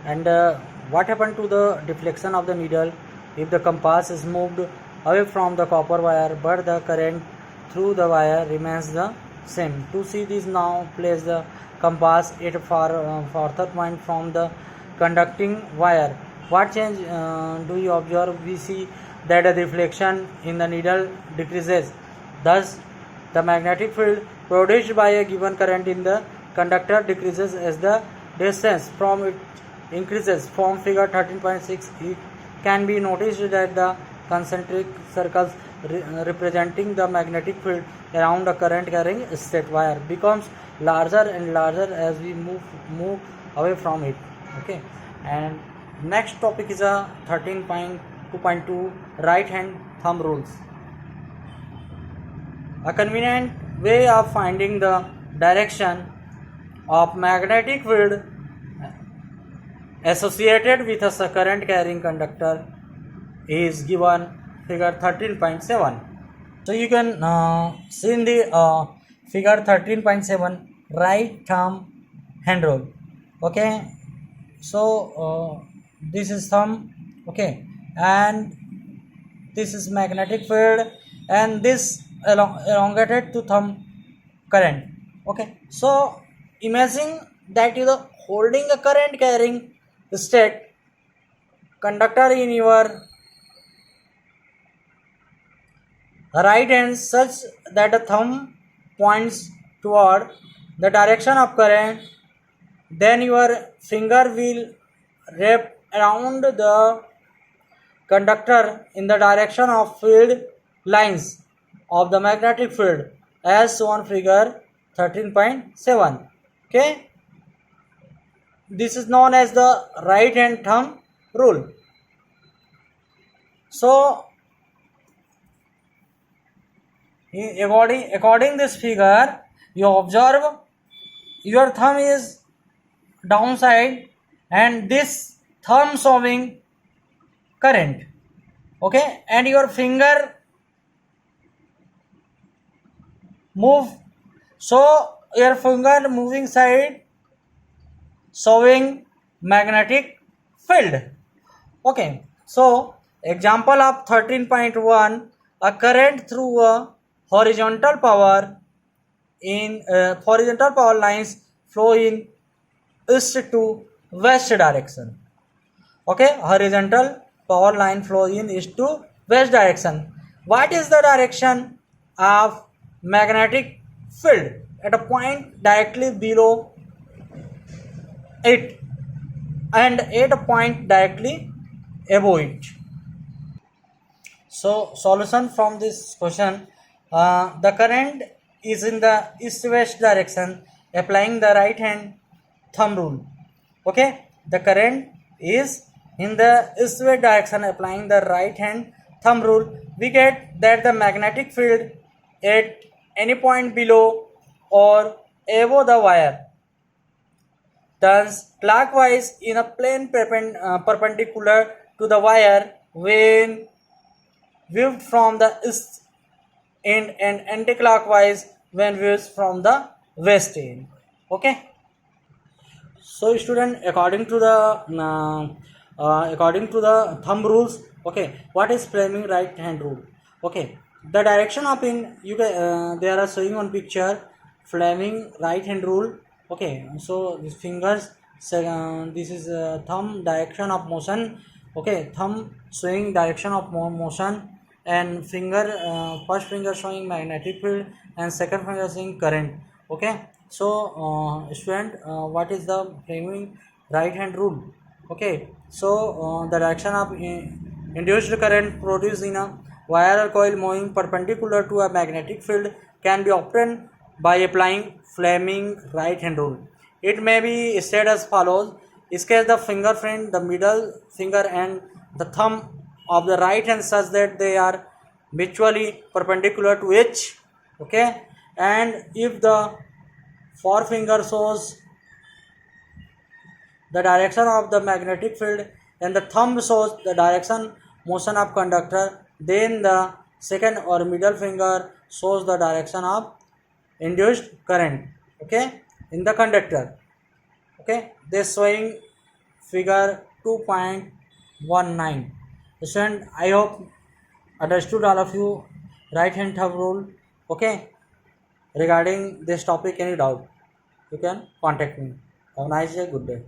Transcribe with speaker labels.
Speaker 1: And what happened to the deflection of the needle if the compass is moved away from the copper wire but the current through the wire remains the same? To see this, now place the compass at a farther point from the conducting wire. What change do you observe? We see that the deflection in the needle decreases. Thus, the magnetic field produced by a given current in the conductor decreases as the distance from it increases. From figure 13.6, it can be noticed that the concentric circles representing the magnetic field around a current carrying straight wire becomes larger and larger as we move away from it. Okay, and next topic is a 13.2.2 right hand thumb rules. A convenient way of finding the direction of magnetic field associated with a current carrying conductor is given figure 13.7. So you can see in the figure 13.7 right thumb hand rule. Okay, so this is thumb, okay, and this is magnetic field, and this elongated to thumb current. Okay, so imagine that you are holding a current carrying state conductor in your right hand such that the thumb points toward the direction of current. Then your finger will wrap around the conductor in the direction of field lines of the magnetic field as shown figure 13.7. Okay, this is known as the right hand thumb rule. So according this figure, you observe your thumb is downside and this thumb showing current, okay, and your finger move, so your finger moving side showing magnetic field. Okay, so example of 13.1, a current through a horizontal power lines flow in east to west direction. Okay, horizontal power line flow in east to west direction. What is the direction of magnetic field at a point directly below it and at a point directly above it? So solution from this question, the current is in the east-west direction applying the right hand thumb rule. Okay, the current is in the east-west direction applying the right hand thumb rule. We get that the magnetic field at any point below or above the wire turns clockwise in a plane perpendicular to the wire when viewed from the east end and anti-clockwise when viewed from the west end. Okay, so student, according to the thumb rules, okay, what is Fleming right hand rule? Okay, the direction of in you they are showing on picture Fleming right hand rule. Okay, so these fingers, this is thumb direction of motion. Okay, thumb showing direction of motion, and finger first finger showing magnetic field and second finger showing current. Okay, so student, what is the Fleming right hand rule? Okay, so the direction of induced current produced in a wire or coil moving perpendicular to a magnetic field can be obtained by applying Fleming right hand rule. It may be stated as follows: sketch the fingerprint, the middle finger and the thumb of the right hand such that they are mutually perpendicular to each. Okay, and if the forefinger shows the direction of the magnetic field and the thumb shows the direction motion of conductor, then the second or middle finger shows the direction of induced current, okay, in the conductor. Okay, this showing figure 2.19. Student, I hope understood all of you right hand thumb rule. Okay, regarding this topic, any doubt, you can contact me. Have a nice day, good day.